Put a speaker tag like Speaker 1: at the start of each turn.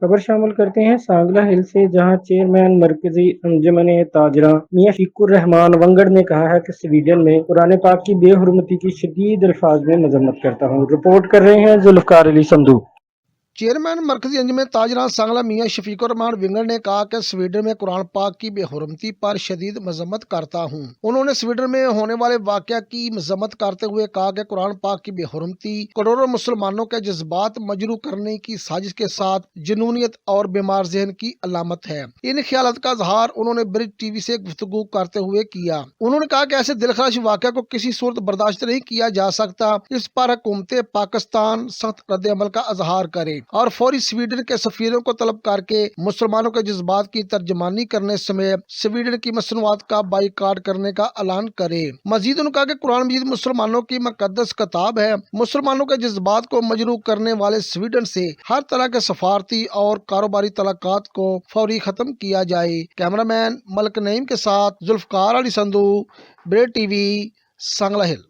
Speaker 1: खबर शामिल करते हैं सांगला हिल से, जहां चेयरमैन मरकजी अंजुमन ताजरा मियां शफीकुर रहमान वंगड़ ने कहा है कि स्वीडन में कुरान पाक की बेहुरमती की शदीद अल्फाज में मजम्मत करता हूं। रिपोर्ट कर रहे हैं जुल्फकार अली संधू।
Speaker 2: चेयरमैन मरकजी अंजुमन ताजरा सांगला मियां शफीकुर रहमान विंगर ने कहा कि स्वीडन में कुरान पाक की बेहुरमती पर शदीद मजम्मत करता हूँ। उन्होंने स्वीडन में होने वाले वाकया की मजम्मत करते हुए कहा कि कुरान पाक की बेहुरमती करोड़ों मुसलमानों के जज्बात मजरू करने की साजिश के साथ जुनूनियत और बीमार जहन की अलामत है। इन ख्यालात का इजहार उन्होंने ब्रिज टीवी से गुफ्तगू करते हुए किया। उन्होंने कहा कि ऐसे दिलखराश वाकया को किसी सूरत बर्दाश्त नहीं किया जा सकता। इस पर हुकूमत पाकिस्तान सख्त रद्द अमल का इजहार करे और फौरी स्वीडन के सफीरों को तलब करके मुसलमानों के जज्बात की तर्जमानी करने समेत स्वीडन की मसनूआत का बाइकाट करने का ऐलान करे। मजीद उन्होंने कहा कि कुरान मजीद मुसलमानों की मुकद्दस किताब है। मुसलमानों के जज्बात को मजरूह करने वाले स्वीडन से हर तरह के सफारती और कारोबारी तलाकात को फौरी खत्म किया जाए। कैमरामैन मलक नईम के साथ जुल्फकार अली संधू, ब्रेड टीवी, सांगला हिल।